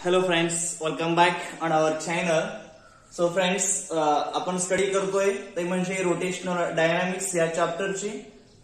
Hello friends, welcome back on our channel. So friends, आपण study करतोय ते म्हणजे रोटेशनल डायनामिक्स या चॅप्टरची.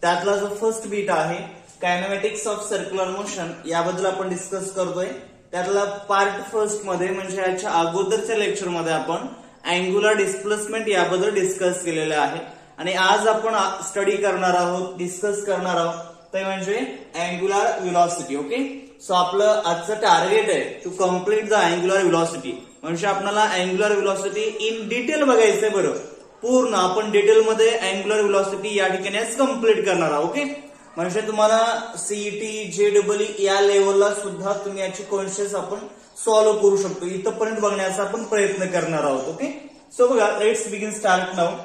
त्यातला जो फर्स्ट बीट आहे कायनेमॅटिक्स ऑफ सर्क्युलर मोशन याबद्दल आपण डिस्कस करतोय. त्यातला पार्ट फर्स्ट मध्ये म्हणजे याच्या अगोदरच्या लेक्चर मध्ये आपण अँग्युलर डिस्प्लेसमेंट याबद्दल डिस्कस केलेले आहे आणि आज आपण स्टडी करणार आहोत, डिस्कस करणार आहोत ते म्हणजे अँग्युलर व्हेलॉसिटी. ओके, सो आपलं आजचं टार्गेट आहे to complete the angular velocity. म्हणजे आपल्याला अँग्युलर व्हेलॉसिटी इन डिटेल बघायचंय. बरं, पूर्ण आपण डिटेल मध्ये अँग्युलर व्हेलॉसिटी या ठिकाणी कम्प्लीट करणार आहोत. ओके, म्हणजे तुम्हाला सीईटी जेडब्ल्यू या लेवलला सुद्धा तुम्ही याची क्वेश्चन्स आपण सॉल्व्ह करू शकतो. इथपर्यंत बघण्याचा आपण प्रयत्न करणार आहोत. ओके, सो बघा, लेट्स बिगिन स्टार्ट नाउ.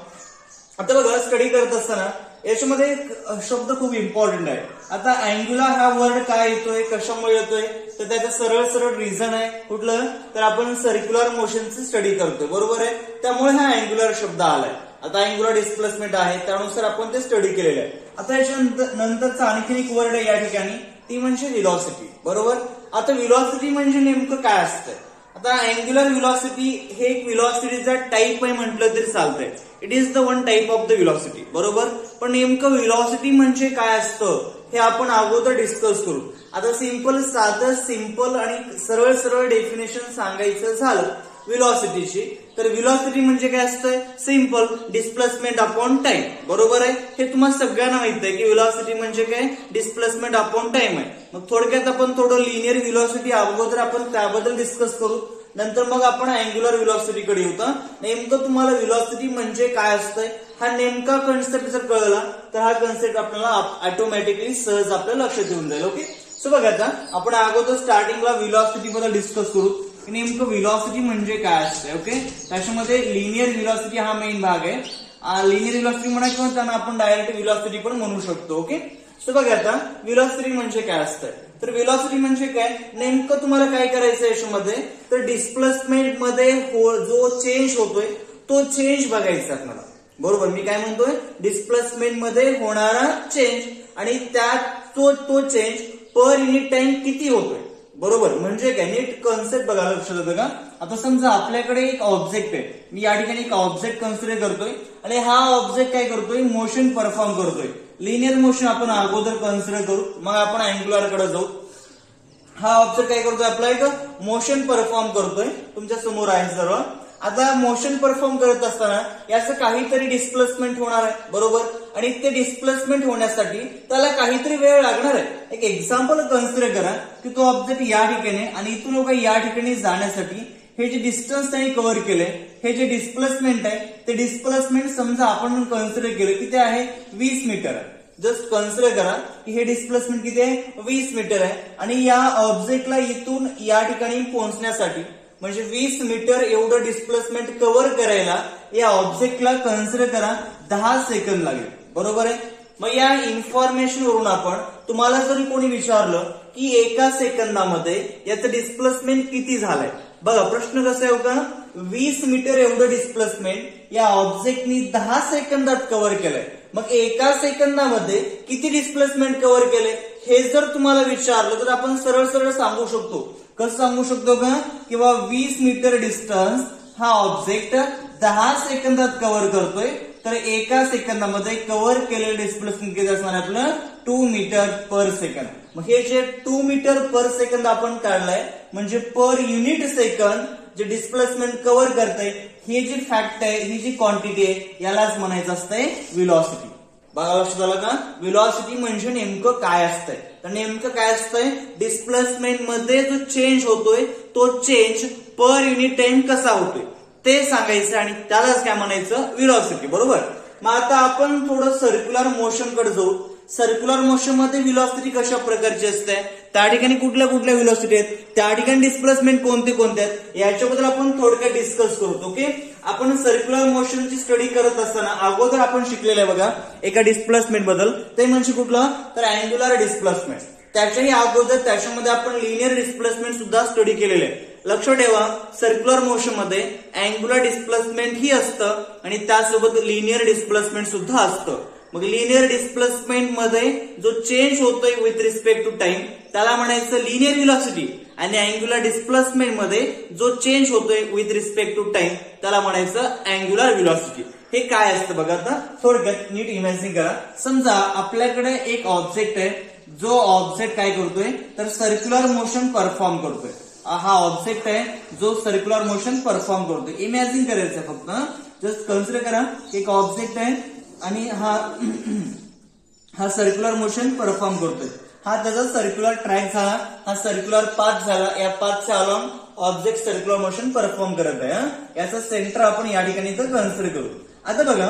आता बघा, स्टडी करत असताना याच्यामध्ये एक शब्द खूप इम्पॉर्टंट आहे. आता अँग्युलर हा वर्ड काय येतोय, कशामुळे येतोय, तर त्याचं सरळ सरळ रिझन आहे. कुठलं, तर आपण सर्क्युलर मोशनची स्टडी करतोय, बरोबर आहे. त्यामुळे हा अँग्युलर शब्द आलाय. आता अँग्युलर डिस्प्लेसमेंट आहे, त्यानुसार आपण ते स्टडी केलेलं आहे. आता याच्या नंतरचा आणखी एक वर्ड आहे या ठिकाणी, ती म्हणजे व्हेलॉसिटी, बरोबर. आता व्हेलॉसिटी म्हणजे नेमकं काय असतं. आता अँग्युलर व्हेलॉसिटी हे एक व्हेलॉसिटीचा टाइप आहे म्हटलं तरी चालतंय. It is the one type of the velocity, बरोबर. पण नेमकं व्हेलॉसिटी म्हणजे काय असतं हे आपण अगोदर डिस्कस करू. आता साधं सिंपल आणि सरळ सरळ डेफिनेशन सांगायचं झालं व्हेलॉसिटीची, तर व्हेलॉसिटी म्हणजे काय असतं, सिंपल डिस्प्लेसमेंट अपॉन टाइम, बरोबर आहे. हे तुम्हाला सगळ्यांना माहित आहे की व्हेलॉसिटी म्हणजे काय, डिस्प्लेसमेंट अपॉन टाइम आहे. मग थोडक्यात आपण थोडं लिनियर व्हेलॉसिटी अगोदर आपण त्याबद्दल डिस्कस करू, नंतर मग आपण अँग्युलर व्हेलॉसिटी कडे येऊ. नेमकं तुम्हाला व्हेलॉसिटी म्हणजे काय असतंय हा नेमका कन्सेप्ट जर कळला तर हा कन्सेप्ट आपल्याला ऑटोमॅटिकली सहज आपल्या लक्षात येऊन जाईल. ओके, सो बघा, आता आपण अगोदर स्टार्टिंगला व्हेलॉसिटी बद्दल डिस्कस करू. नेमकं व्हेलॉसिटी म्हणजे काय असते. ओके, त्याच्यामध्ये लिनियर व्हेलॉसिटी हा मेन भाग आहे. लिनियर व्हेलॉसिटी म्हणा किंवा त्यांना आपण डायरेक्ट व्हेलॉसिटी पण म्हणू शकतो. ओके, सो बघा, आता व्हेलॉसिटी म्हणजे काय असतं, तर व्हेलॉसिटी म्हणजे काय, नेमकं तुम्हाला काय करायचं याच्यामध्ये, तर डिस्प्लेसमेंट मध्ये जो चेंज होतोय तो चेंज बघायचा आपल्याला, बरोबर. मी काय म्हणतोय, डिस्प्लेसमेंट मध्ये होणारा चेंज आणि त्यात तो चेंज पर युनिट टाइम किती होतोय, बरोबर. म्हणजे काय, नीट कन्सेप्ट बघा, लक्षात येतं का. आता समजा आपल्याकडे एक ऑब्जेक्ट आहे, मी या ठिकाणी एक ऑब्जेक्ट कन्सिडर करतोय आणि हा ऑब्जेक्ट काय करतोय, मोशन परफॉर्म करतोय. लिनियर मोशन आपण अगोदर कन्सिडर करू, मग आपण अँग्युलर कडे जाऊ. हा ऑब्जेक्ट काय करतोय, आपला एक मोशन परफॉर्म करतोय, तुमच्या समोर आहे सर्व. आता मोशन परफॉर्म करत असताना याचं काहीतरी डिस्प्लेसमेंट होणार आहे, बरोबर. आणि ते डिस्प्लेसमेंट होण्यासाठी त्याला काहीतरी वेळ लागणार आहे. एक एक्झाम्पल कन्सिडर करा की तो ऑब्जेक्ट या ठिकाणी आणि इथून या ठिकाणी जाण्यासाठी हे जे डिस्टन्स त्यांनी कव्हर केलंय, हे जे डिस्प्लेसमेंट आहे, ते डिस्प्लेसमेंट समजा आपण कन्सिडर केलं किती आहे, 20 मीटर आहे. जस्ट कन्सिडर करा की हे डिस्प्लेसमेंट किती आहे, 20 मीटर आहे. आणि या ऑब्जेक्टला इथून या ठिकाणी पोहोचण्यासाठी म्हणजे 20 मीटर एवढं डिस्प्लेसमेंट कव्हर करायला या ऑब्जेक्टला कन्सिडर करा 10 सेकंद लागेल, बरोबर आहे. मग या इन्फॉर्मेशन वरून आपण तुम्हाला जरी कोणी विचारलं की एका सेकंदामध्ये याचं डिस्प्लेसमेंट किती झालंय, बघा प्रश्न कसा आहे का, 20 मीटर एवढं डिस्प्लेसमेंट या ऑब्जेक्टनी 10 सेकंदात कव्हर केलंय. मग एका सेकंदामध्ये किती डिस्प्लेसमेंट कव्हर केलंय हे जर तुम्हाला विचारलं तर आपण सरळ सरळ सांगू शकतो. कसं सांगू शकतो का, किंवा 20 मीटर डिस्टन्स हा ऑब्जेक्ट 10 सेकंदात कव्हर करतोय, तर एका सेकंदामध्ये कव्हर केलेलं डिस्प्लेसमेंट किती असणार आपलं, 2 मीटर पर सेकंद. मग हे जे 2 मीटर पर सेकंद आपण काढलंय म्हणजे पर युनिट सेकंद जे डिस्प्लेसमेंट कव्हर करतंय, हे जी फॅक्ट आहे, ही जी क्वांटिटी आहे, यालाच म्हणायचं असतंय व्हेलॉसिटी. बघा, लक्षात आलं का. व्हेलॉसिटी म्हणजे नेमकं काय असतंय, तर नेमकं काय असतंय, डिस्प्लेसमेंट मध्ये जो चेंज होतोय तो चेंज पर युनिट टाइम कसा होतोय ते सांगायचं आणि त्यालाच काय म्हणायचं, व्हेलॉसिटी, बरोबर. मग आता आपण थोडं सर्क्युलर मोशन कडे जाऊ. सर्क्युलर मोशन मध्ये व्हेलॉसिटी कशा प्रकारची असते, त्या ठिकाणी कुठल्या कुठल्या व्हेलॉसिटी आहेत, त्या ठिकाणी डिस्प्लेसमेंट कोणते कोणते आहेत, याच्याबद्दल आपण थोडक्यात डिस्कस करतो. ओके, आपण सर्क्युलर मोशनची स्टडी करत असताना अगोदर आपण शिकलेलं आहे बघा एका डिस्प्लेसमेंट बद्दल, ते म्हणजे कुठलं, तर अँग्युलर डिस्प्लेसमेंट. त्याच्याही अगोदर त्याच्यामध्ये आपण लिनियर डिस्प्लेसमेंट सुद्धा स्टडी केलेले आहे. लक्षात ठेवा, सर्क्युलर मोशन मध्ये अँग्युलर डिस्प्लेसमेंट ही असतं आणि त्यासोबत लिनियर डिस्प्लेसमेंट सुद्धा असतं. मग लिनियर डिस्प्लेसमेंट मध्ये जो चेंज होतोय विथ रिस्पेक्ट टू टाइम त्याला म्हणायचं लिनियर व्हेलॉसिटी आणि अँग्युलर डिस्प्लेसमेंट मध्ये जो चेंज होतोय विथ रिस्पेक्ट टू टाइम त्याला म्हणायचं अँग्युलर व्हेलॉसिटी. हे काय असतं बघा, आता थोडक्यात नीट इमॅजिन करा. समजा आपल्याकडे एक ऑब्जेक्ट आहे, जो ऑब्जेक्ट काय करतोय तर सर्क्युलर मोशन परफॉर्म करतोय. हा ऑब्जेक्ट आहे जो सर्क्युलर मोशन परफॉर्म करतोय. इमॅजिन करायचं फक्त, जस्ट कन्सिडर करा एक ऑब्जेक्ट आहे आणि हा सर्क्युलर मोशन परफॉर्म करतोय. हा त्याचा सर्क्युलर ट्रॅक झाला, हा सर्क्युलर पाथ झाला. या पाथच्या along object circular motion perform करत आहे. याचं सेंटर आपण या ठिकाणी तर कन्सिडर करू. आता बघा,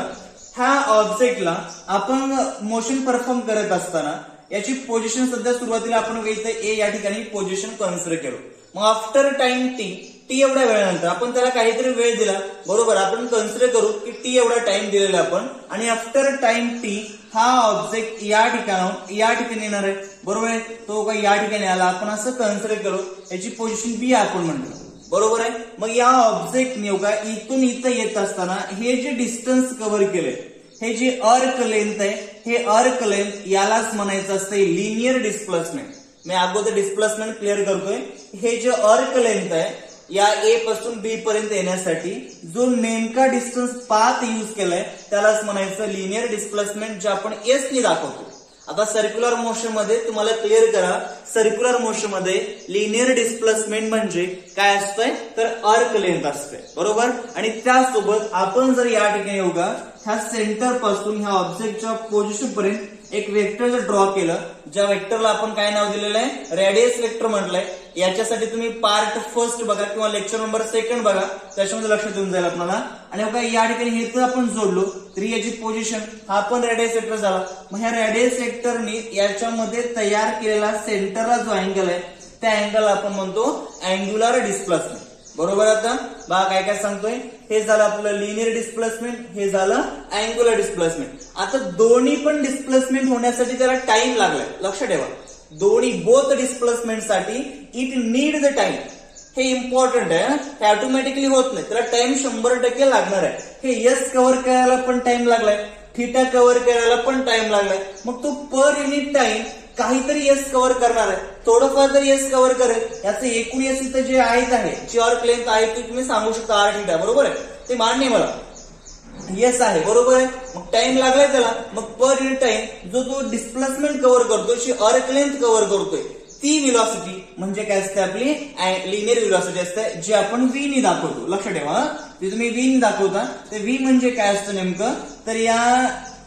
ह्या ऑब्जेक्टला आपण मोशन परफॉर्म करत असताना याची पोझिशन सध्या सुरुवातीला आपण इथे ए या ठिकाणी पोझिशन कन्सिडर केलो. मग आफ्टर टाइम टी एवढ्या वेळानंतर आपण त्याला काहीतरी वेळ दिला, बरोबर, आपण कन्सिडर करू की टी एवढा टाइम दिलेला आपण, आणि आफ्टर टाइम टी हा ऑब्जेक्ट या ठिकाणी येणार आहे, बरोबर आहे. तो काही या ठिकाणी आला, आपण असं कन्सिडर करू, याची पोझिशन बी आपण म्हणतो, बरोबर आहे. मग या ऑब्जेक्टने का इथून इथं येत असताना हे जे डिस्टन्स कव्हर केलंय, हे जे अर्क लेंथ आहे, हे अर्क लेंथ यालाच म्हणायचं असतं लिनियर डिस्प्लेसमेंट. मी अगोदर डिस्प्लेसमेंट क्लिअर करतोय. हे जे अर्क लेंथ आहे या ए पासून बी पर्यंत येण्यासाठी जो नेमका डिस्टन्स पाथ यूज केलाय त्यालाच म्हणायचं लिनियर डिस्प्लेसमेंट, जे आपण एस ने दाखवतो. आता सर्क्युलर मोशन मध्ये तुम्हाला क्लिअर करा, सर्क्युलर मोशन मध्ये लिनियर डिस्प्लेसमेंट म्हणजे काय असतंय तर अर्क लेंथ असते, बरोबर. आणि त्यासोबत आपण जर या ठिकाणी येऊ का ह्या सेंटर पासून ह्या ऑब्जेक्टच्या पोझिशन पर्यंत एक वेक्टर जर ड्रॉ केलं, ज्या वेक्टरला आपण काय नाव दिलेलं आहे रेडियस वेक्टर म्हटलंय. याच्यासाठी तुम्ही पार्ट फर्स्ट बघा किंवा लेक्चर नंबर 2 बघा, त्याच्यामध्ये लक्षात येऊन जाईल आपल्याला. आणि बघा या ठिकाणी हे तर आपण जोडलो तरी याची पोझिशन हा पण रेडियस वेक्टर झाला. मग ह्या रेडियस वेक्टरने याच्यामध्ये तयार केलेला सेंटरला जो अँगल आहे त्या अँगल आपण म्हणतो अँग्युलर डिस्प्लेसमेंट, बरोबर. आता बघा काय काय सांगतोय, हे झालं आपलं लिनियर डिस्प्लेसमेंट, हे झालं अँग्युलर डिस्प्लेसमेंट. आता दोन्ही पण डिस्प्लेसमेंट होण्यासाठी त्याला टाइम लागलाय, लक्षात ठेवा. दोन्ही बोथ डिस्प्लेसमेंट साठी इट नीड द टाइम. हे इम्पॉर्टंट आहे, हे ऑटोमॅटिकली होत नाही, त्याला टाइम 100% लागणार आहे. हे एस कव्हर करायला पण टाइम लागलाय, थीटा कव्हर करायला पण टाइम लागलाय. मग तो पर युनिट टाइम काहीतरी एस कव्हर करणार आहे, थोडंफार तरी एस कव्हर करेल. याचं एकूण एस इथं जे आहे जी अर्क लेंथ आहे ती तुम्ही सांगू शकता आर थीटा, बरोबर आहे. ते मान्य आहे मला, येस आहे, बरोबर आहे. मग टाइम लागलाय त्याला, मग पर युनिट टाइम जो तो डिस्प्लेसमेंट कव्हर करतोय, जी अर्क लेंथ कव्हर करतोय, ती व्हेलॉसिटी म्हणजे काय असते आपली लिनियर व्हेलॉसिटी असते, जी आपण व्ही ने दाखवतो. लक्षात ठेवा, जे तुम्ही व्ही ने दाखवता ते व्ही म्हणजे काय असतं नेमकं तर या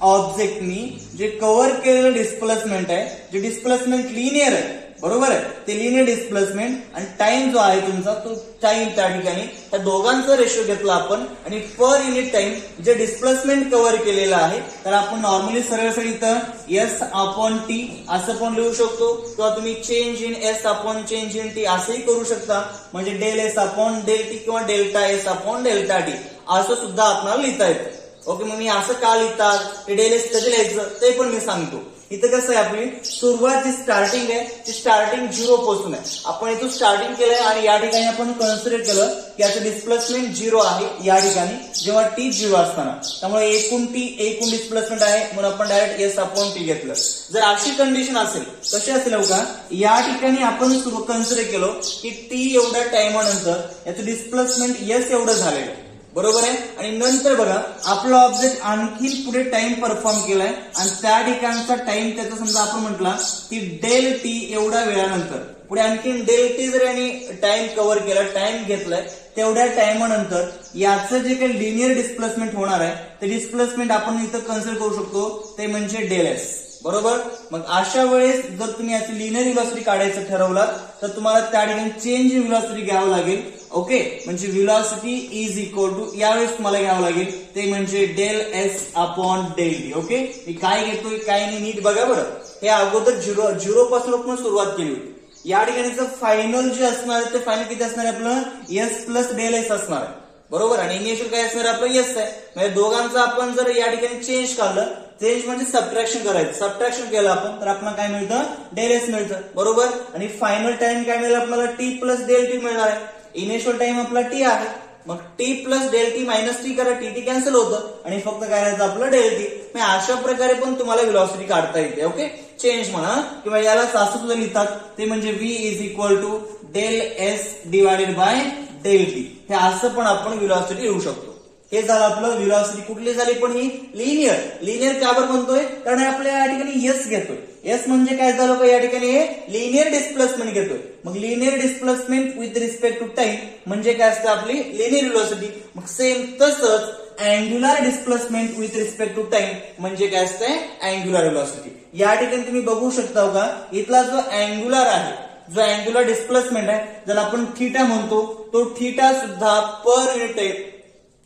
ऑब्जेक्टनी जे कव्हर केलेलं डिस्प्लेसमेंट आहे, जे डिस्प्लेसमेंट लिनियर आहे, बरोबर आहे, ते लिनियर डिस्प्लेसमेंट आणि टाइम जो आहे तुमचा तो टाइम त्या ठिकाणी त्या दोघांचा रेशो घेतला आपण आणि पर युनिट टाइम जे डिस्प्लेसमेंट कव्हर केलेलं आहे तर आपण नॉर्मली सरळ इथं एस अपॉन टी असं पण लिहू शकतो किंवा तुम्ही change in S upon change in T असंही करू शकता. म्हणजे del S upon del T किंवा delta S upon delta T असं सुद्धा आपल्याला लिहिता येतं. ओके, मग मी असं का लिहितात ते डेल एस कधी लिहायचं ते पण मी सांगतो. इथं कसं आहे आपली सुरुवात जी स्टार्टिंग आहे ती स्टार्टिंग 0 पासून आहे. आपण इथून स्टार्टिंग केलंय आणि या ठिकाणी आपण कन्सिडर केलं की याचं डिस्प्लेसमेंट 0 आहे या ठिकाणी जेव्हा टी 0 असताना. त्यामुळे एकूण डिस्प्लेसमेंट आहे म्हणून आपण डायरेक्ट एस अपॉन टी घेतलं. जर अशी कंडिशन असेल, कशी असेल का या ठिकाणी आपण कन्सिडर केलं की टी एवढ्या टाइमानंतर याचं डिस्प्लेसमेंट एस एवढं झालेलं, बरोबर आहे. आणि नंतर बघा आपला ऑब्जेक्ट आणखी पुढे टाइम परफॉर्म केलाय आणि त्या ठिकाणचा टाइम त्याचा समजा आपण म्हटला की डेल टी एवढ्या वेळानंतर पुढे आणखी डेल टी जर यांनी टाइम कव्हर केला, टाइम घेतलाय, तेवढ्या टाइमानंतर याचं जे काही लिनियर डिस्प्लेसमेंट होणार आहे ते डिस्प्लेसमेंट आपण इथं कन्सिडर करू शकतो ते म्हणजे डेल एस, बरोबर. मग अशा वेळेस जर तुम्ही याची लिनियर व्हेलॉसिटी काढायचं ठरवलात तर तुम्हाला त्या ठिकाणी चेंज इन व्हेलॉसिटी घ्यावं लागेल. ओके, म्हणजे व्हेलॉसिटी इज इक्वल टू यावेळेस तुम्हाला घ्यावं लागेल ते म्हणजे del S upon del T. Okay, मी काय घेतोय काय नाही नीट बघा बरं. हे अगोदर 0 पासून आपण सुरुवात केली होती. या ठिकाणीचं फायनल जे असणार आहे ते फायनल किती असणार आहे आपलं एस प्लस डेल एस असणार आहे, बरोबर. आणि इनिशियल काय असणार आपलं एस आहे. म्हणजे दोघांचं आपण जर या ठिकाणी चेंज काढलं, चेंज म्हणजे सबट्रॅक्शन करायचं, सबट्रॅक्शन केलं आपण तर आपल्याला काय मिळतं डेल एस मिळतं, बरोबर. आणि फायनल टाइम काय मिळेल आपल्याला टी प्लस डेल टी मिळणार आहे. इनिशियल टाइम आपला टी आहे, मग T plus del T minus T करा, टी कॅन्सल होतं आणि फक्त काय राहायचं आपलं डेल टी. अशा प्रकारे पण तुम्हाला व्हेलॉसिटी काढता येते. ओके, चेंज म्हणा किंवा याला असं सुद्धा लिहितात ते म्हणजे v is equal to del S divided by del T. हे असं पण आपण व्हेलॉसिटी लिहू शकतो. हे झालं आपलं व्हेलॉसिटी. कुठली झाली पण ही लिनियर. लिनियर का बरं म्हणतोय कारण आपल्या या ठिकाणी एस घेतोय. एस म्हणजे काय झालं का या ठिकाणी हे लिनियर डिस्प्लेसमेंट घेतोय. मग linear displacement with respect to time म्हणजे काय असतं आपली लिनियर व्हेलॉसिटी. मग सेम तसंच angular displacement with respect to time म्हणजे काय असतंय अँग्युलर व्हेलॉसिटी. या ठिकाणी तुम्ही बघू शकता का इथला जो अँग्युलर आहे जो अँग्युलर डिस्प्लेसमेंट आहे ज्याला आपण थीटा म्हणतो तो थीटा सुद्धा पर युनिट टाइम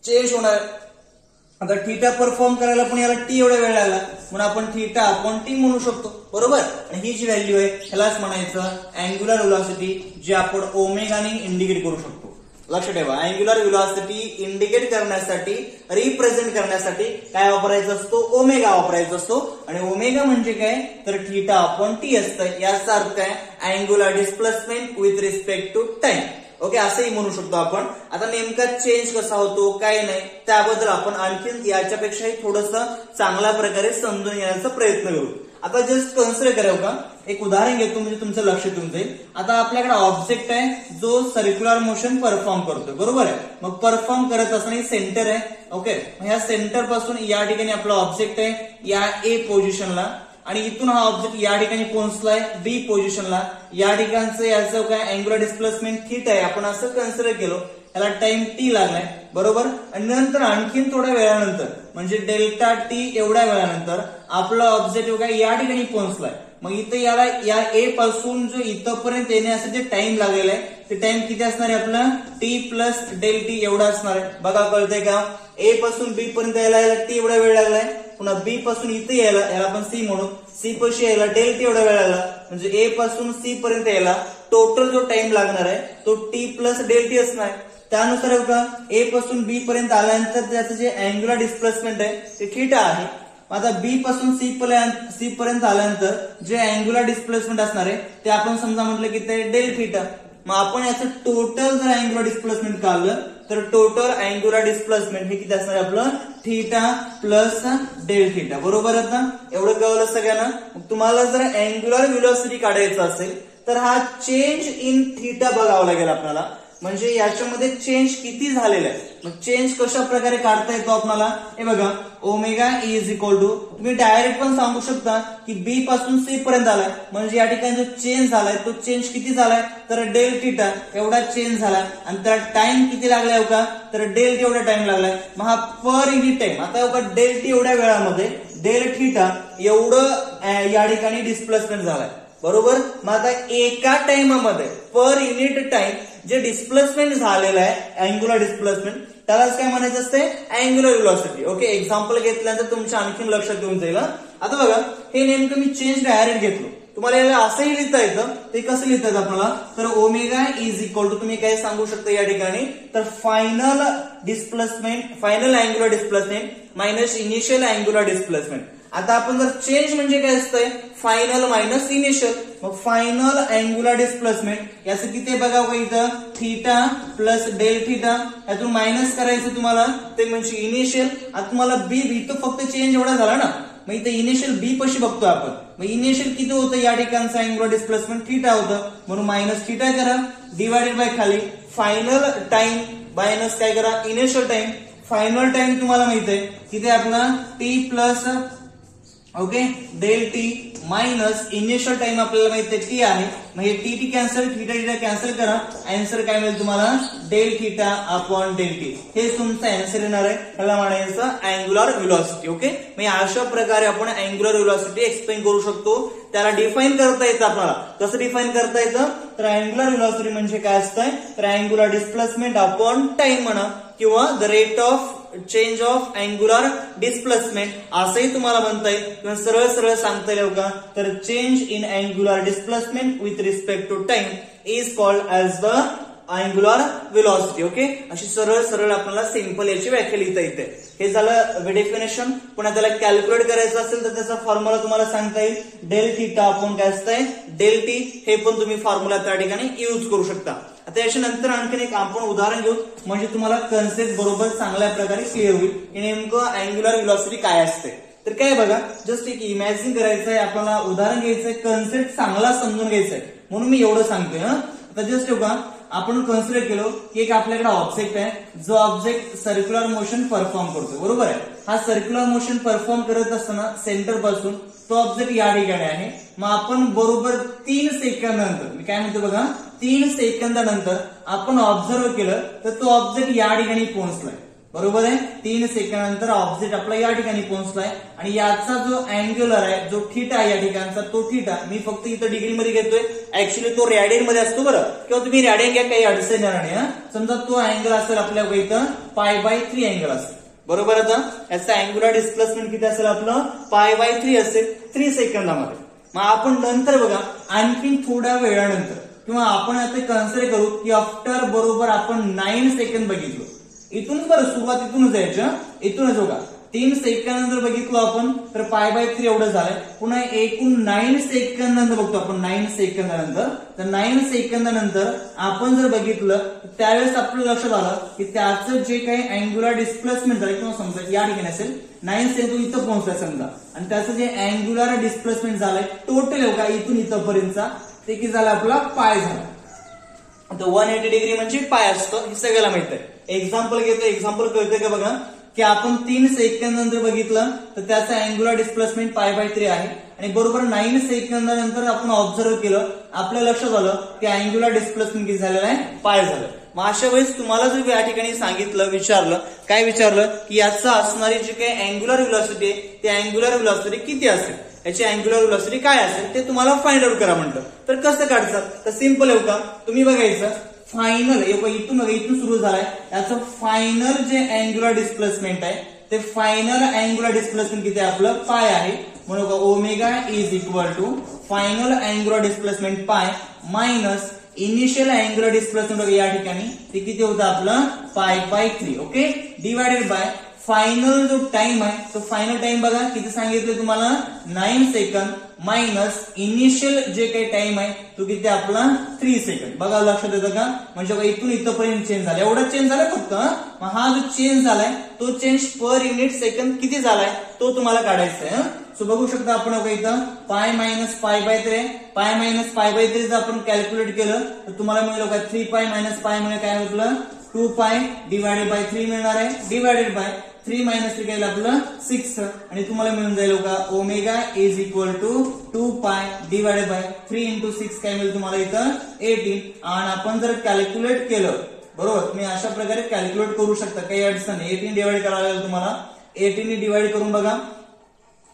चेंज होणार. आता थीटा परफॉर्म करायला पण याला टी एवढा वेळ लागला म्हणून आपण थीटा अपॉन टी म्हणू शकतो बरोबर. आणि ही जी व्हॅल्यू आहे ह्यालाच म्हणायचं अँग्युलर व्हेलॉसिटी जे आपण ओमेगाने इंडिकेट करू शकतो. लक्ष ठेवा अँग्युलर व्हेलॉसिटी इंडिकेट करण्यासाठी रिप्रेझेंट करण्यासाठी काय वापरायचा असतो ओमेगा वापरायचा असतो. आणि ओमेगा म्हणजे काय तर थीटा अपॉन टी असतं. याचा अर्थ आहे angular displacement with respect to time. Okay असंही म्हणू शकतो आपण. आता नेमका चेंज कसा होतो काय नाही त्याबद्दल आपण आणखीन याच्यापेक्षाही थोडस चांगल्या प्रकारे समजून घेण्याचा प्रयत्न करू. आता जस्ट कन्सिडर करावं का एक उदाहरण घेतो म्हणजे तुमचं लक्ष येऊन जाईल. आता आपल्याकडे ऑब्जेक्ट आहे जो सर्क्युलर मोशन परफॉर्म करतोय बरोबर आहे. मग परफॉर्म करत असताना सेंटर आहे. ओके ह्या सेंटर पासून या ठिकाणी आपला ऑब्जेक्ट आहे या ए पोझिशनला आणि इथून हा ऑब्जेक्ट या ठिकाणी पोहोचलाय बी पोझिशनला. या ठिकाणचं याचं काय अँग्युलर डिस्प्लेसमेंट थीटा आहे आपण असं कन्सिडर केलं. याला टाइम टी लागलाय बरोबर. आणि नंतर आणखीन थोड्या वेळानंतर म्हणजे डेल्टा टी एवढ्या वेळानंतर आपला ऑब्जेक्ट काय या ठिकाणी पोहोचलाय. मग इथं याला या ए पासून जो इथपर्यंत येण्यासाठी टाइम लागलेला आहे ते टाइम किती असणार आहे आपला टी प्लस डेल टी एवढा असणार आहे. बघा कळतंय का ए पासून बी पर्यंत यायला टी एवढा वेळ लागलाय. पुन्हा बी पासून इथे यायला आपण सी म्हणू सी पाशी यायला डेल टी एवढा वेळ लागला. म्हणजे ए पासून सी पर्यंत यायला टोटल जो टाइम लागणार आहे तो टी प्लस डेल टी असणार. त्यानुसार बघा ए पासून बी पर्यंत आल्यानंतर त्याचं जे अँग्युलर डिस्प्लेसमेंट आहे ते थीटा आहे. आता बी पासून सी पर्यंत आल्यानंतर जे अँग्युलर डिस्प्लेसमेंट असणार आहे ते आपण समजा म्हटलं की ते डेल थीटा. मग आपण याचं टोटल जर अँग्युलर डिस्प्लेसमेंट काढलं तर टोटल अँग्युलर डिस्प्लेसमेंट हे किती असणार आपलं थीटा प्लस डेल थीटा बरोबर. आता एवढं कळलं सगळ्यांना. मग तुम्हाला जर अँग्युलर व्हेलॉसिटी काढायचं असेल तर हा चेंज इन थीटा बघावा लागेल आपल्याला. म्हणजे याच्यामध्ये चेंज किती झालेला आहे. मग चेंज कशा प्रकारे काढता येतो आपल्याला हे बघा ओमेगा इज इक्वल टू तुम्ही डायरेक्ट पण सांगू शकता की बी पासून सी पर्यंत आलाय म्हणजे या ठिकाणी जो चेंज झालाय तो चेंज किती झालाय तर डेल थीटा एवढा चेंज झालाय. आणि त्याला टाइम किती लागलाय का तर डेल टी एवढा टाइम लागलाय. मग हा पर युनिट टाइम आता बघा डेल टी एवढ्या वेळामध्ये डेल थीटा एवढं या ठिकाणी डिस्प्लेसमेंट झालाय बरोबर. मग आता एका टाइममध्ये पर युनिट टाइम जे डिस्प्लेसमेंट झालेलं आहे अँग्युलर डिस्प्लेसमेंट त्यालाच काय म्हणायचं असते अँग्युलर व्हेलॉसिटी. ओके एक्झाम्पल घेतल्यानंतर तुमच्या आणखीन लक्षात येऊन जाईल. आता बघा हे नेमकं मी चेंज डायरेक्ट घेतलो. तुम्हाला याला असंही लिहिता येतं ते कसं लिहितात आपल्याला तर ओमेगा इज इक्वल टू तुम्ही काय सांगू शकता या ठिकाणी तर final displacement final angular displacement minus initial angular displacement. आता आपण जर चेंज म्हणजे काय असतंय फायनल मायनस इनिशियल. मग फायनल अँग्युलर डिस्प्लेसमेंट याचं किती बघा इथं थीटा प्लस डेल थीटा यातून मायनस करायचं तुम्हाला ते म्हणजे इनिशियल. आता तुम्हाला बी इथं फक्त चेंज एवढा झाला ना मग इथं इनिशियल बी पशी बघतो आपण. मग इनिशियल किती होतं या ठिकाणचं अँग्युलर डिस्प्लेसमेंट थीटा होतं म्हणून मायनस थीटा करा डिवायडेड बाय खाली फायनल टाइम मायनस काय करा इनिशियल टाइम. फायनल टाइम तुम्हाला माहित आहे किती आपला T plus okay del T minus initial time आपल्याला माहिती आहे टी आहे. मग हे T T cancel theta theta cancel करा आन्सर काय मिळेल तुम्हाला del theta upon del T. हे तुमचं आन्सर येणार आहे. त्याला म्हणायचं अँग्युलर व्हेलॉसिटी. ओके मग अशा प्रकारे आपण अँग्युलर व्हेलॉसिटी एक्सप्लेन करू शकतो. त्याला डिफाईन करता येतं आपल्याला. कसं डिफाईन करता येतं तर अँग्युलर व्हेलॉसिटी म्हणजे काय असतंय तर अँग्युलर डिस्प्लेसमेंट अपॉन टाइम म्हणा किंवा the rate of change of angular displacement असंही तुम्हाला म्हणता येईल किंवा सरळ सरळ सांगता येईल का तर change in angular displacement with respect to time is called as the angular velocity. Okay अशी सरळ सरळ आपल्याला सिंपल याची व्याख्या लिहिता येते. हे झालं डेफिनेशन. पण त्याला कॅल्क्युलेट करायचं असेल तर त्याचा फॉर्म्युला तुम्हाला सांगता येईल डेल थीटा अपॉन काय असतंय डेल टी. हे पण तुम्ही फॉर्म्युला त्या ठिकाणी युज करू शकता. आता याच्यानंतर आणखीन एक आपण उदाहरण घेऊ म्हणजे तुम्हाला कन्सेप्ट बरोबर चांगल्या प्रकारे क्लिअर होईल की नेमकं अँग्युलर व्हेलॉसिटी काय असते. तर काय बघा, जस्ट एक इमॅजिन करायचं आहे आपल्याला, उदाहरण घ्यायचंय, कन्सेप्ट चांगला समजून घ्यायचा आहे म्हणून मी एवढं सांगतोय. आता जस्ट बघा, आपण कन्सिडर केलो की एक आपल्याकडे ऑब्जेक्ट आहे, जो ऑब्जेक्ट सर्क्युलर मोशन परफॉर्म करतो, बरोबर आहे. हा सर्क्युलर मोशन परफॉर्म करत असताना सेंटर पासून तो ऑब्जेक्ट या ठिकाणी आहे. मग आपण बरोबर 3 सेकंदानंतर, मी काय म्हणतो बघा, 3 सेकंदानंतर आपण ऑब्झर्व केलं तर तो ऑब्जेक्ट या ठिकाणी पोहोचलाय, बरोबर आहे. 3 सेकंदानंतर ऑब्जेक्ट आपला या ठिकाणी पोहोचलाय आणि याचा जो अँग्युलर आहे, जो थीटा आहे या ठिकाणचा, तो थीटा मी फक्त इथं डिग्री मध्ये घेतोय, ऍक्च्युली तो रॅडियन मध्ये असतो बरं, किंवा तुम्ही रॅडियन घ्या, काही अडचण येणार नाही. समजा तो अँगल असेल आपल्या इथं π/3 अँगल असेल, बरोबर. आता याचा अँग्युलर डिस्प्लेसमेंट किती असेल आपलं, π/3 असेल 3 सेकंदामध्ये. मग आपण नंतर बघा, आणखी थोड्या वेळानंतर, किंवा आपण आता कन्सिडर करू की आफ्टर बरोबर आपण 9 सेकंद बघितलो, इथूनच बरं सुरुवात इथूनच यायचं, इथूनच बघा 3 सेकंदानंतर बघितलो आपण तर π/3 एवढं झालंय. पुन्हा एकूण 9 सेकंदानंतर बघतो आपण, 9 सेकंदानंतर, तर 9 सेकंदानंतर आपण जर बघितलं त्यावेळेस आपलं लक्षात आलं की त्याचं जे काही अँग्युलर डिस्प्लेसमेंट झालं, किंवा समजा या ठिकाणी असेल 9 सेकंद इथं पोहोचलाय समजा, आणि त्याचं जे अँग्युलर डिस्प्लेसमेंट झालंय टोटल बघा इथून इथंपर्यंतचा, ते किती झालं आपला पाय झाला. आता 180 डिग्री म्हणजे पाय असतं, हे सगळ्याला माहित आहे. एक्झाम्पल घेतो, एक्झाम्पल कळतंय का बघा, की आपण 3 सेकंदानंतर बघितलं तर त्याचं अँग्युलर डिस्प्लेसमेंट π/3 आहे, आणि बरोबर 9 सेकंदानंतर आपण ऑब्झर्व केलं, आपल्या लक्षात आलं की अँग्युलर डिस्प्लेसमेंट किती झालेलं आहे, पाय झालं. मग अशा वेळेस तुम्हाला जर या ठिकाणी सांगितलं, विचारलं, काय विचारलं की याचा असणारी जी काही अँग्युलर व्हेलॉसिटी आहे, ती अँग्युलर व्हेलॉसिटी किती असेल, याची अँग्युलर व्हेलॉसिटी काय असेल ते तुम्हाला फाइंड आउट करा म्हणतं. तर कसं काढतात, तर सिंपल आहे का, तुम्ही बघायचं फायनल इथून सुरू झालाय, याचं फायनल जे अँग्युलर डिस्प्लेसमेंट आहे, ते फायनल अँग्युलर डिस्प्लेसमेंट किती आहे आपलं, पाय आहे. म्हणून omega is equal to final angular displacement pi minus initial angular displacement या ठिकाणी ते किती होतं आपलं π/3, ओके, डिवायडेड बाय फायनल जो टाइम आहे, तो फायनल टाइम बघा किती सांगितलं तुम्हाला, 9 सेकंद मायनस इनिशियल जे काही टाइम आहे तो किती आपला 3 सेकंद. बघा लक्षात येतं का, म्हणजे इथून इथपर्यंत चेंज झाला, एवढा चेंज झालाय फक्त. मग हा जो चेंज झालाय तो चेंज पर युनिट सेकंद किती झालाय तो तुम्हाला काढायचा आहे. सो बघू शकता आपण इथं पाय मायनस π/3, पाय मायनस π/3 जर आपण कॅल्क्युलेट केलं तर तुम्हाला मिळेल का 3π मायनस पाय म्हणजे काय म्हटलं 2π डिवायडेड बाय 3 मिळणार आहे, डिवायडेड बाय 3 मायनस 3 काय आपलं 6, आणि तुम्हाला मिळून जाईल का omega is equal to 2π divided by 3 into 6 काय मिळेल तुम्हाला इथं 18. आणि आपण जर कॅल्क्युलेट केलं, बरोबर, तुम्ही अशा प्रकारे कॅल्क्युलेट करू शकता, काही अडचण नाही. 18 डिवाइड करावं लागेल तुम्हाला, 18 ने डिवाइड करून बघा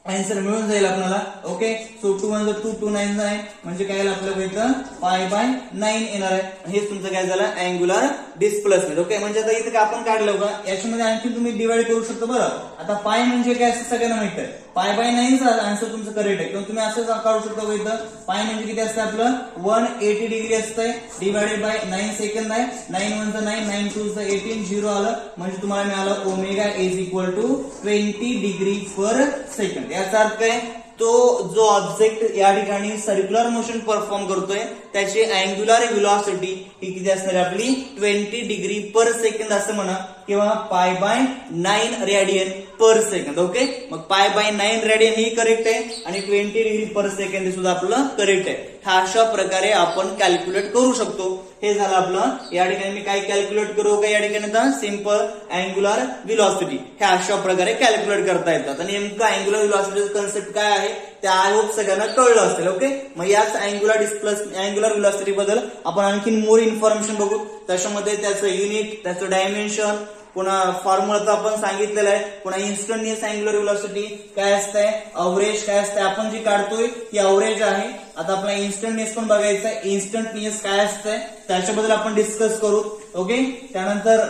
आन्सर मिळून जाईल आपल्याला, ओके. सो 2 1 2 2 9 आहे, म्हणजे काय आपल्याला इथं π/9 येणार आहे. हेच तुमचं काय झालं अँग्युलर डिस्प्लेसमेंट, ओके. म्हणजे आता इथं आपण काढलं का, याच्यामध्ये आणखी तुम्ही डिवाइड करू शकता. बरं, आता पाय म्हणजे काय असं सगळ्यांना माहित आहे, π/9 चा आन्सर तुमचं करेक्ट आहे, किंवा तुम्ही असं काढू शकता इथं पाय म्हणजे किती असतं आपलं 180 डिग्री असतंय, डिवायडेड बाय 9 सेकंद आहे, 9 1 9 9 2 18 0 आलं, म्हणजे तुम्हाला मिळालं omega is equal to 20 degree per second. याचा अर्थ काय, तो जो ऑब्जेक्ट या ठिकाणी सर्क्युलर मोशन परफॉर्म करतोय त्याची अँग्युलर व्हेलॉसिटी ही किती असणार आपली 20 डिग्री पर सेकंद असं म्हणा, किंवा π/9 रेडियन पर सेकंद, ओके. मग π/9 रेडियन ही करेक्ट आहे, आणि 20 डिग्री पर सेकंद हे सुद्धा आपलं करेक्ट आहे. हा अशा प्रकारे आपण कॅल्क्युलेट करू शकतो. हे झालं आपलं, या ठिकाणी मी काय कॅल्क्युलेट करू का, या ठिकाणी सिंपल अँग्युलर व्हेलॉसिटी हे अशा प्रकारे कॅल्क्युलेट करता येतात. आणि नेमकं अँग्युलर व्हेलॉसिटीचं कन्सेप्ट काय आहे ते आय होप सगळ्यांना कळलं असेल, ओके. मग याच अँग्युलर व्हेलॉसिटी बद्दल आपण आणखी मोर इन्फॉर्मेशन बघू. त्याच्यामध्ये त्याचं युनिट, त्याचं डायमेन्शन, पुन्हा फॉर्म्युला तर आपण सांगितलेला आहे, पुन्हा इन्स्टंटेनियस अँग्युलर व्हेलॉसिटी काय असतंय, अवरेज काय असतंय, आपण जी काढतोय ती अवरेज आहे. आता आपला इन्स्टंटेनियस पण बघायचं आहे, इन्स्टंटेनियस काय असतंय त्याच्याबद्दल आपण डिस्कस करू, ओके. त्यानंतर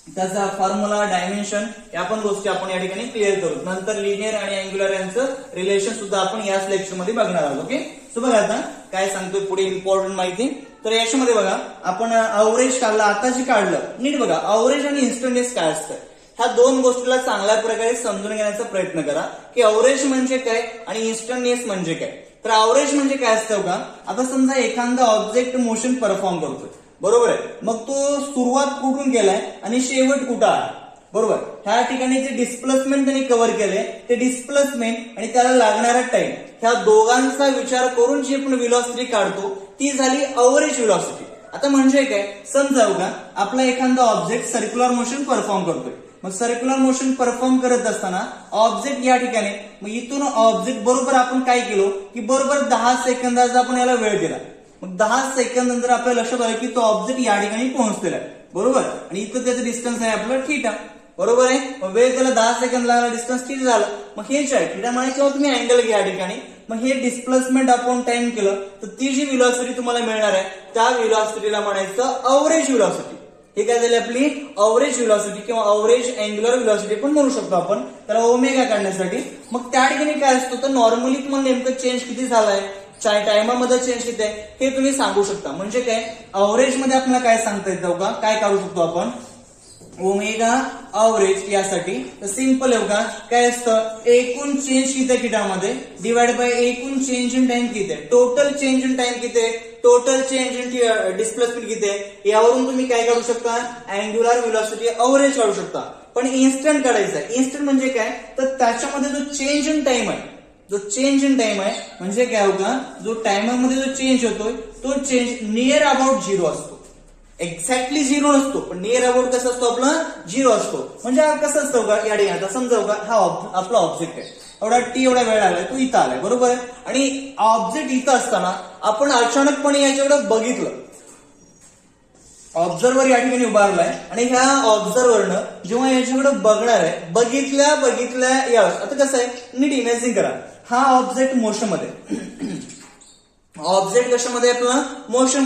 त्याचा फॉर्म्युला, डायमेन्शन या पण गोष्टी आपण या ठिकाणी क्लिअर करू. नंतर लिनियर आणि अँग्युलर यांचं रिलेशन सुद्धा आपण याच लेक्चर मध्ये बघणार आहोत, ओके. सो बघा आता काय सांगतोय पुढे इम्पॉर्टंट माहिती. तर याच्यामध्ये बघा आपण अवरेज काढलं, आता जे काढलं नीट बघा, अवरेज आणि इन्स्टंटेनियस काय असतं ह्या दोन गोष्टीला चांगल्या प्रकारे समजून घेण्याचा प्रयत्न करा की अवरेज म्हणजे काय आणि इन्स्टंटेनियस म्हणजे काय. तर अवरेज म्हणजे काय असतं का, आता समजा एखादा ऑब्जेक्ट मोशन परफॉर्म करतोय, बरोबर आहे, मग तो सुरुवात कुठून केलाय आणि शेवट कुठं आहे. बरोबर. ह्या ठिकाणी जे डिस्प्लेसमेंट त्यांनी कव्हर केले ते डिस्प्लेसमेंट आणि त्याला लागणारा टाइम ह्या दोघांचा विचार करून जी आपण व्हेलॉसिटी काढतो ती झाली अव्हरेज व्हेलॉसिटी. आता म्हणजे काय, समजा बघा आपला एखादा ऑब्जेक्ट सर्क्युलर मोशन परफॉर्म करतोय. मग सर्क्युलर मोशन परफॉर्म करत असताना ऑब्जेक्ट या ठिकाणी, मग इथून ऑब्जेक्ट बरोबर आपण काय केलो की बरोबर 10 सेकंदाचा आपण याला वेळ दिला. मग 10 सेकंद नंतर आपल्या लक्षात आलं की तो ऑब्जेक्ट या ठिकाणी पोहोचलेला आहे. बरोबर. आणि इथं त्याचं डिस्टन्स आहे आपलं थीटा. बरोबर आहे. मग वेळ त्याला 10 सेकंद लागला, डिस्टन्स थीटा झालं. मग हेच आहे थीटा म्हणजे किंवा तुम्ही अँगल घ्या या ठिकाणी. मग हे डिस्प्लेसमेंट अपॉन टाइम केलं तर ती जी व्हेलॉसिटी तुम्हाला मिळणार आहे त्या व्हेलॉसिटीला म्हणायचं अव्हरेज व्हेलॉसिटी. हे काय झाली आपली अव्हरेज व्हेलॉसिटी किंवा अव्हरेज अँग्युलर व्हेलॉसिटी पण म्हणू शकतो आपण त्याला ओमेगा काढण्यासाठी. मग त्या ठिकाणी काय असतं तर नॉर्मली तुम्हाला नेमकं चेंज किती झालाय, टायमामध्ये चेंज किती आहे हे तुम्ही सांगू शकता. म्हणजे काय अव्हरेज मध्ये आपल्याला काय सांगता येतं का, काय काढू शकतो आपण ओमेगा अव्हरेज यासाठी. तर सिंपल आहे बघा, काय असतं एकूण चेंज किती आहे थीटामध्ये डिवाइड बाय एकूण चेंज इन टाइम किती आहे, टोटल चेंज इन टाइम किती आहे, टोटल चेंज इन डिस्प्लेसमेंट किती आहे. यावरून तुम्ही काय काढू शकता अँग्युलर व्हेलॉसिटी अव्हरेज काढू शकता. पण इन्स्टंट काढायचं आहे. इन्स्टंट म्हणजे काय तर त्याच्यामध्ये जो चेंज इन टाइम आहे, जो चेंज इन टाइम आहे म्हणजे काय होगा जो टाइममध्ये जो चेंज होतोय तो चेंज नियर अबाउट झिरो असतो. एक्झॅक्टली झिरो नसतो पण नियर अबाउट कसं असतो आपला झिरो असतो. म्हणजे कसं असतं बघा या ठिकाणी आता समजा बघा हा आपला ऑब्जेक्ट आहे, एवढा टी एवढा वेळ लागलाय तो इथं आलाय. बरोबर आहे. आणि ऑब्जेक्ट इथं असताना आपण अचानकपणे याच्याकडे बघितलं, ऑब्झर्वर या ठिकाणी उभारलाय आणि ह्या ऑब्झर्वरनं जेव्हा याच्याकडे बघणार आहे बघितल्या यावेळेस आता कसं आहे नीट इमॅजिन करा हा ऑब्जेक्ट मोशन मध्ये, ऑब्जेक्ट कशामध्ये आपला मोशन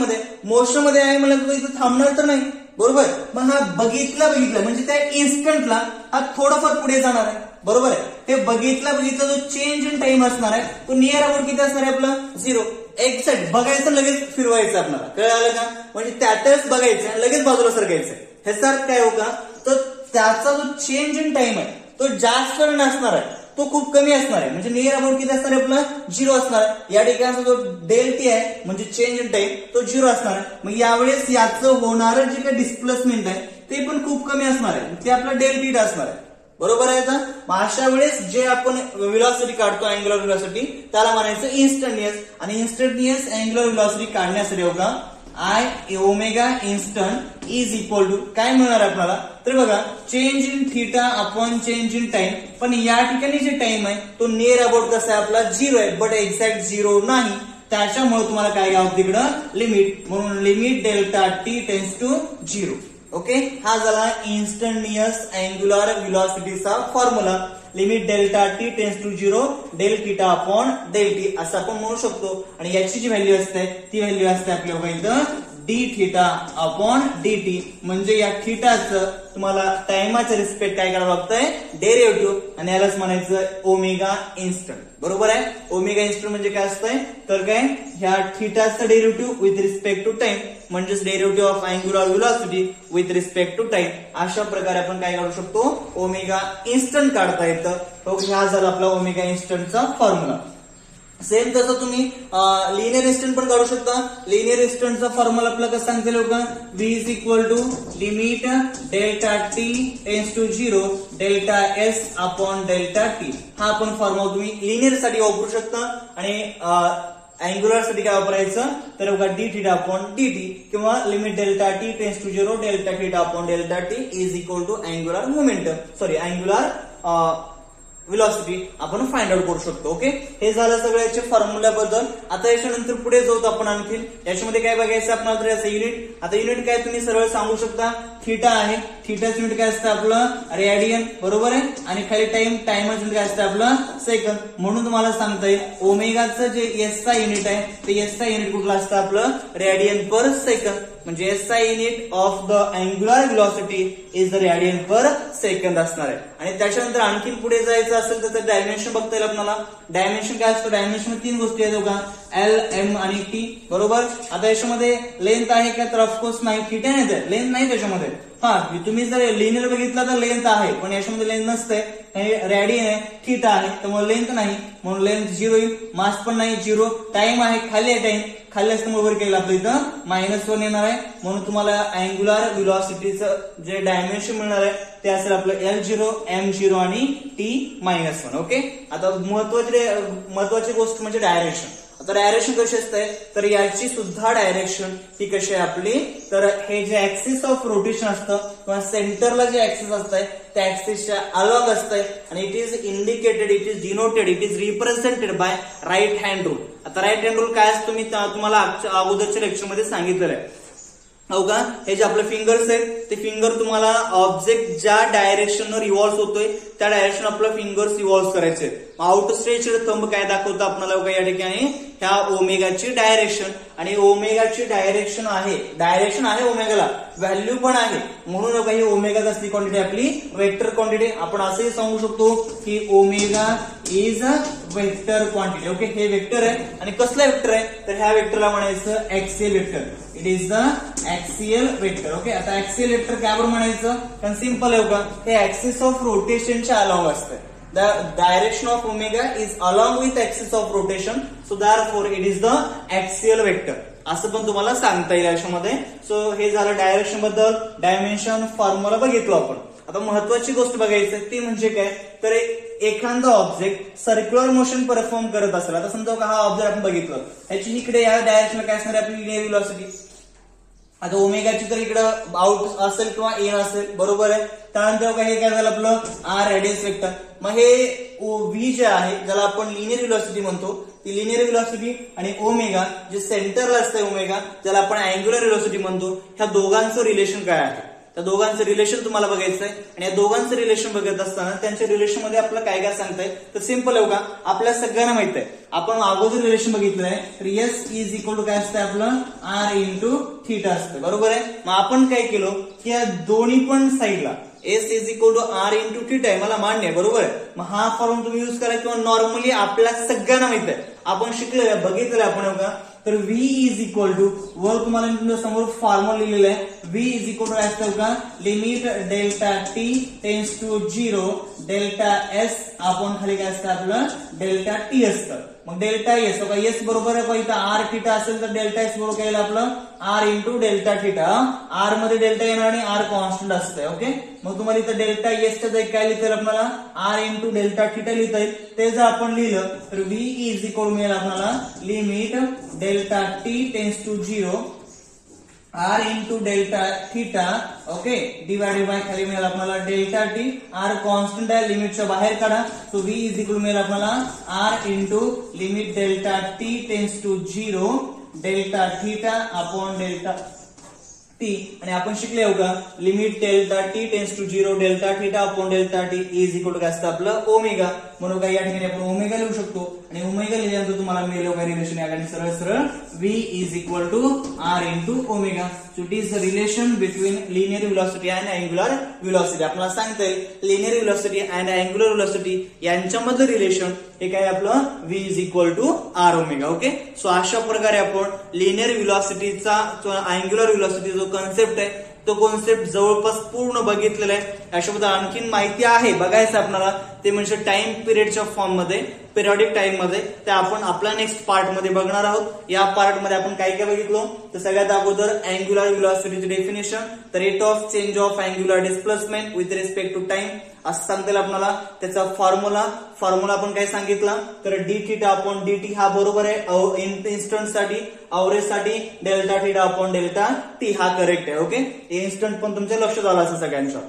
मध्ये आहे मला तो इथं थांबणार तर नाही. बरोबर. मग हा बघितला म्हणजे त्या इन्स्टंटला हा थोडाफार पुढे जाणार आहे. बरोबर आहे. ते बघितला जो चेंज इन टाइम असणार आहे तो नियर अबाउट किती असणार आहे आपलं झिरो. एक्झॅक्ट बघायचं लगेच फिरवायचं आपल्याला, कळालं का. म्हणजे त्यातच बघायचं आणि लगेच बाजूला सरकायचं. ह्याचा अर्थ काय हो का तर त्याचा जो चेंज इन टाइम आहे तो जास्त नसणार आहे, तो खूप कमी असणार आहे. म्हणजे नियर अबाउट किती असणार आहे आपला झिरो असणार आहे. या ठिकाणचा जो डेल टी आहे म्हणजे चेंज इन टाइम तो झिरो असणार आहे. मग यावेळेस याचं होणारं जे काही डिस्प्लेसमेंट आहे ते पण खूप कमी असणार आहे, ते आपला डेल टी असणार आहे. बरोबर आहे. आता अशा वेळेस जे आपण व्हेलॉसिटी काढतो अँग्युलर व्हेलॉसिटी त्याला म्हणायचं इन्स्टंटेनियस. आणि इन्स्टंटेनियस अँग्युलर व्हेलॉसिटी काढण्यासाठी होगा आय omega instant is equal to काय मिळणार आपल्याला तर बघा change in theta upon change in time. पण या ठिकाणी जे टाइम आहे तो नियर अबाउट कसा आहे आपला झिरो आहे बट एक्झॅक्ट झिरो नाही. त्याच्यामुळे तुम्हाला काय घ्यावं तिकडं लिमिट, म्हणून limit delta T tends to zero. Okay. हा झाला इन्स्टंटेनियस अँग्युलर व्हेलॉसिटीचा formula. Limit delta T tends to zero del theta upon del T असं आपण म्हणू शकतो. आणि याची जी व्हॅल्यू असते ती व्हॅल्यू असते आपल्याला इथं D theta upon D T. म्हणजे या थीटाचं तुम्हाला टाइमाच्या रिस्पेक्ट काय करावं लागतंय डेरिव्हेटिव्ह, आणि यालाच म्हणायचं ओमेगा इन्स्टंट. बरोबर आहे. ओमेगा इन्स्टंट म्हणजे काय असतंय तर काय ह्या थीटाचं derivative with respect to time म्हणजेच derivative of angular velocity with respect to time. अशा प्रकारे आपण काय काढू शकतो ओमेगा इन्स्टंट काढता येतं. हा झाला आपला ओमेगा इन्स्टंटचा फॉर्म्युला. सेम तसं तुम्ही लिनियर इन्स्टंट पण काढू शकता. लिनियर इन्स्टंटचा फॉर्म्युला आपल्याला कसं सांगता येईल का v is equal to limit delta T tends to zero delta S upon delta T. हा आपण फॉर्म्युला तुम्ही लिनियर साठी वापरू शकता. आणि अँग्युलर साठी काय वापरायचं तर बघा D theta upon D T किंवा limit delta T tends to zero delta theta upon delta T is equal to angular momentum angular velocity आपण फाइंड आउट करू शकतो. ओके. हे झालं सगळ्याच्या फॉर्म्युल्याबद्दल. आता याच्यानंतर पुढे जाऊ आपण आणखी याच्यामध्ये काय बघायचं आपल्याला तर याचं युनिट. आता युनिट काय तुम्ही सरळ सांगू शकता थीटा आहे. थीटाचं युनिट काय असतं आपलं रेडियन. बरोबर आहे. आणि खाली टाइमचं युनिट काय असतं आपलं सेकंद. म्हणून तुम्हाला सांगता येईल ओमेगाचं जे एसआय युनिट आहे ते एसआय युनिट कुठलं असतं आपलं रेडियन पर सेकंद. म्हणजे SI unit of the angular velocity is the radian per सेकंद असणार आहे. आणि त्याच्यानंतर आणखी पुढे जायचं असेल तर डायमेन्शन बघता येईल आपल्याला. डायमेन्शन काय असतं डायमेन्शन तीन गोष्टी आहेत बघा एल एम आणि टी. बरोबर. आता याच्यामध्ये लेंथ आहे का तर ऑफकोर्स नाही, थीटा नाही, लेंथ नाही त्याच्यामध्ये. हा तुम्ही जर लिनियर बघितला तर लेंथ आहे पण याच्यामध्ये लेंथ नसते. हे रेडियन आहे, थीटा आहे, त्यामुळे लेंथ नाही, म्हणून लेंथ 0 येईल, मास पण नाही 0, टाइम आहे, खाली आहे टाइम, खाली असल्यामुळे वर केलं आपलं इथं -1 येणार आहे, म्हणून तुम्हाला अँग्युलर व्हेलॉसिटीचं जे डायमेन्शन मिळणार आहे ते असेल आपलं L0, M0 आणि T-1. ओके, आता महत्वाची गोष्ट म्हणजे डायरेक्शन. आता डायरेक्शन कशी असते, तर याची सुद्धा डायरेक्शन ही कशी आहे आपली, तर हे जे ऍक्सिस ऑफ रोटेशन असतं किंवा सेंटरला जे ऍक्सिस असतंय त्या ऍक्सिसच्या अलॉंग असतंय आणि it is indicated, it is denoted, it is represented by right hand rule. आता राईट हँड रूल काय असतो मी तुम्हाला अगोदरच्या लेक्चरमध्ये सांगितलेलं आहे. हो का, हे जे आपले फिंगर्स आहेत ते फिंगर तुम्हाला ऑब्जेक्ट ज्या डायरेक्शनवर रिव्हॉल्व्ह होतोय त्या डायरेक्शन आपलं फिंगर्स रिव्हॉल्व्ह करायचे. आउट स्ट्रेच्ड थंब काय दाखवतं आपल्याला बघा या ठिकाणी, ह्या ओमेगाची डायरेक्शन, आणि ओमेगाची डायरेक्शन आहे ओमेगाला, व्हॅल्यू पण आहे, म्हणून बघा ही ओमेगा कसली क्वांटिटी आपली वेक्टर क्वांटिटी. आपण असंही सांगू शकतो की omega is a vector quantity. Okay, हे वेक्टर आहे आणि कसलं वेक्टर आहे, तर ह्या वेक्टरला म्हणायचं axial vector. It is the axial vector. Okay, आता ऍक्सियल वेक्टर काय बरं म्हणायचं, कारण सिंपल आहे बघा, हे ऍक्सिस ऑफ रोटेशनच्या अलॉंग असते. The direction of omega is along with axis of rotation, so therefore it is the axial vector. असं पण तुम्हाला सांगता येईल याच्यामध्ये. सो हे झालं डायरेक्शन बद्दल, डायमेन्शन फॉर्म्युला बघितलो आपण. आता महत्वाची गोष्ट बघायची ती म्हणजे काय, तर एखादा ऑब्जेक्ट सर्क्युलर मोशन परफॉर्म करत असेल. आता समजा का हा ऑब्जेक्ट आपण बघितलं, याची इकडे या डायरेक्शनला काय असणार आहे आपली लिनियर व्हेलॉसिटी. आता ओमेगाची तर इकडं आउट असेल किंवा इन असेल, बरोबर आहे. त्यानंतर हे काय झालं आपलं आर रेडियस वेक्टर. मग हे व्ही जे आहे ज्याला आपण लिनियर व्हेलॉसिटी म्हणतो, ती लिनियर व्हेलॉसिटी आणि ओमेगा जे सेंटरला असते ओमेगा ज्याला आपण अँग्युलर व्हेलॉसिटी म्हणतो, ह्या दोघांचं रिलेशन काय आहे, त्या दोघांचं रिलेशन तुम्हाला बघायचं आहे. आणि या दोघांचं रिलेशन बघत असताना त्यांच्या रिलेशन मध्ये आपलं काय काय सांगताय, तर सिंपल आहे का, आपल्या सगळ्यांना माहित आहे, आपण अगोदर रिलेशन बघितलं आहे, तर एस इज इक्वल टू काय असतं आपलं आर इंटू थीटा असतं, बरोबर आहे. मग आपण काय केलो की या दोन्ही पण साईडला S is equal to R into theta आहे, मला मान्य आहे, बरोबर आहे. मग हा फॉर्म तुम्ही युज करा किंवा नॉर्मली आपल्या सगळ्यांना माहित आहे, आपण शिकलेलं बघितलेलं आपण का, तर व्ही इज इक्वल टू वर तुम्हाला समोर फॉर्म्युला लिहिलेला आहे, व्ही इज इक्वल टू असतं का limit delta T tends to 0 delta S आपण खाली काय असतं आपलं डेल्टा टी असतं. मग डेल्टा एस एस बरोबर आहे, इथं आर थीटा असेल तर डेल्टा एस बरोबर केलं आपलं R into delta theta. R मध्ये डेल्टा येणार आणि आर कॉन्स्टंट असतंय. ओके, मग तुम्हाला इथं डेल्टा एसच्या जागी काय लिहिता येईल आपल्याला आर इंटू डेल्टा थीटा लिहिता येईल. ते जर आपण लिहिलं तर व्ही इज इक्वल मिळेल आपल्याला limit delta T tends to 0 R into delta theta. Okay, divided by खाली मिळेल आपल्याला डेल्टा टी, आर कॉन्स्टंट आहे लिमिटच्या बाहेर काढा, सो व्ही इज इक्वल मिळेल आपल्याला R into limit delta T tends to 0 delta theta upon delta T. आणि आपण शिकले हो का limit delta T tends to 0 delta theta upon delta T is equal to काय असतं आपलं ओमेगा. म्हणून काय या ठिकाणी आपण ओमेगा लिहू शकतो आणि ओमेगा लिहिल्यानंतर तुम्हाला मिळेल काय रिलेशन या ठिकाणी सरळ सरळ V is equal to R into omega. So it is the relation between linear velocity and angular velocity. आपल्याला सांगता येईल linear velocity and angular velocity यांच्यामधलं रिलेशन हे काय आपलं V is equal to R omega. Okay, so अशा प्रकारे आपण लिनियर व्हेलॉसिटीचा अँग्युलर व्हेलॉसिटी जो कॉन्सेप्ट आहे तो कॉन्सेप्ट जवळपास पूर्ण बघितलेला आहे. याच्याबद्दल आणखीन माहिती आहे बघायचं आपल्याला, ते म्हणजे टाइम पिरियडच्या फॉर्म मध्ये, पिरियडिक टाइम मध्ये, ते आपण आपल्या नेक्स्ट पार्ट मध्ये बघणार आहोत. या पार्ट मध्ये आपण काय काय बघितलो, तर सगळ्यात अगोदर अँग्युलर व्हेलॉसिटीचे definition, the rate of change of angular displacement with respect to time असं सांगता येईल आपल्याला. त्याचा फॉर्म्युला आपण काय सांगितला, तर D theta upon D T हा बरोबर आहे इन्स्टंट साठी, अवरेज साठी delta theta upon delta T हा करेक्ट आहे. ओके, इन्स्टंट पण तुमच्या लक्षात आलं असं सगळ्यांच्या.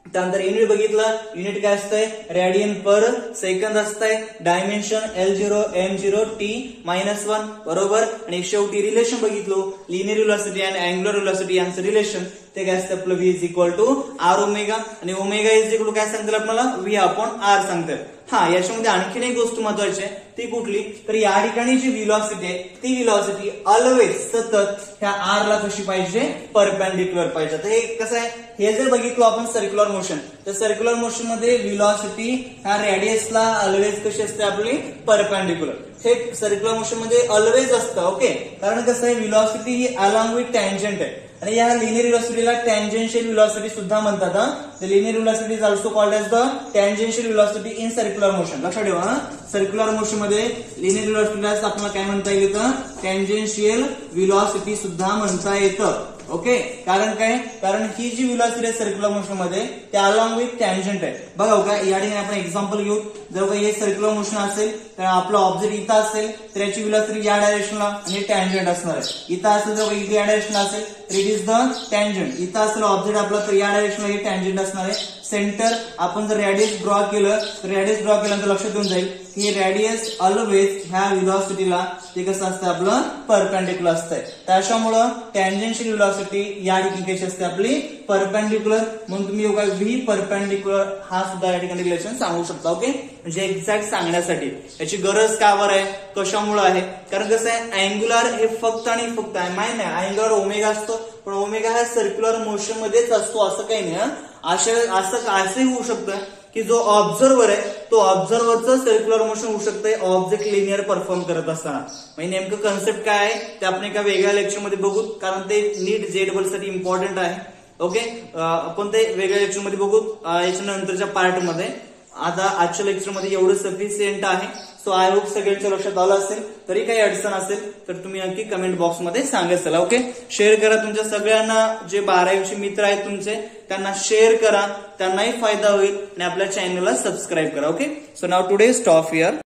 त्यानंतर युनिट बघितलं, युनिट काय असतंय रेडियन पर सेकंद असतंय, डायमेन्शन L0 M0 T-1 बरोबर. आणि शेवटी रिलेशन बघितलो लिनियर व्हेलॉसिटी आणि अँग्युलर व्हेलॉसिटी यांचं रिलेशन, ते काय असतं आपलं V is equal to R omega. आणि ओमेगा इज इक्वल टू काय सांगतात आपल्याला व्ही अपॉन आर सांगतात. हा, याच्यामध्ये आणखीन एक गोष्ट महत्वाची आहे, ती कुठली, तर या ठिकाणी जी व्हेलॉसिटी आहे ती व्हेलॉसिटी ऑलवेज सतत ह्या आर ला कशी पाहिजे, परपेंडिक्युलर पाहिजे. तर हे कसं आहे, हे जर बघितलं आपण सर्क्युलर मोशन, तर सर्क्युलर मोशन मध्ये व्हेलॉसिटी ह्या रेडियसला ऑलवेज कशी असते आपली परपेंडिक्युलर. हे सर्क्युलर मोशन मध्ये ऑलवेज असतं. ओके, कारण कसं आहे व्हेलॉसिटी ही अलॉंग विथ टँजंट आहे, आणि या लिनियर व्हेलॉसिटीला टँजेन्शियल व्हेलॉसिटी सुद्धा म्हणतात. The linear velocity is also called as the tangential velocity in circular motion. लक्षात ठेवा, सर्क्युलर मोशन मध्ये लिनियर व्हेलॉसिटीला आपल्याला काय म्हणता येतं, टँजेन्शियल व्हेलॉसिटी सुद्धा म्हणता येतं. ओके, कारण काय, कारण ही जी व्हेलॉसिटी आहे सर्क्युलर मोशन मध्ये त्या अलॉंग विथ टँजंट आहे. बघा का, या ठिकाणी आपण एक्झाम्पल घेऊ. जर का हे सर्क्युलर मोशन असेल तर आपला ऑब्जेक्ट इथं असेल तर याची व्हेलॉसिटी या डायरेक्शनला आणि टँजंट असणार आहे. इथं असेल तर इथे या डायरेक्शनला असेल तर इट इज द टँजंट. इथं असेल ऑब्जेक्ट आपला तर या डायरेक्शनला हे टँजंट असणार आहे. सेंटर आपण जर रॅडियस ड्रॉ केलं तर रॅडियस ड्रॉ केल्यानंतर लक्षात येऊन जाईल की रॅडियस ऑलवेज ह्या व्हेलॉसिटीला ते कसं असतं, आपलं परपेंडिक्युलर असतंय. त्याच्यामुळं टँजेन्शियल व्हेलॉसिटी या ठिकाणी कशी असते, आपली परपेंडिक्युलर. म्हणून तुम्ही व्ही परपेंडिक्युलर हा सुद्धा या ठिकाणी रिलेशन सांगू शकता. ओके, म्हणजे एक्झॅक्ट सांगण्यासाठी याची गरज का बरं आहे, कशामुळे आहे, कारण कसं आहे अँग्युलर हे फक्त आणि फक्त आहे माहिती नाही, अँग्युलर ओमेगा असतो पण ओमेगा हा सर्क्युलर मोशन मध्येच असतो असं काही नाही. असंही होऊ शकतं की जो ऑब्झर्वर आहे तो ऑब्झर्वरचं सर्क्युलर मोशन होऊ शकतंय ऑब्जेक्ट लिनियर परफॉर्म करत असताना. म्हणजे नेमकं कन्सेप्ट काय आहे ते आपण एका वेगळ्या लेक्चरमध्ये बघू, कारण ते नीट जेडबल साठी इम्पॉर्टंट आहे. ओके, आपण ते वेगळ्या लेक्चरमध्ये बघू याच्यानंतरच्या पार्टमध्ये. आता आजच्या लेक्चरमध्ये एवढं सफिशियंट आहे. सो आय होप सगळ्यांच्या लक्षात आलं असेल. तरी काही अडचण असेल तर तुम्ही नक्की कमेंट बॉक्समध्ये सांगत चला. ओके, शेअर करा तुमच्या सगळ्यांना, जे 12वीचे मित्र आहेत तुमचे त्यांना शेअर करा, त्यांनाही फायदा होईल आणि आपल्या चॅनलला सबस्क्राईब करा. Okay, so now today stop here.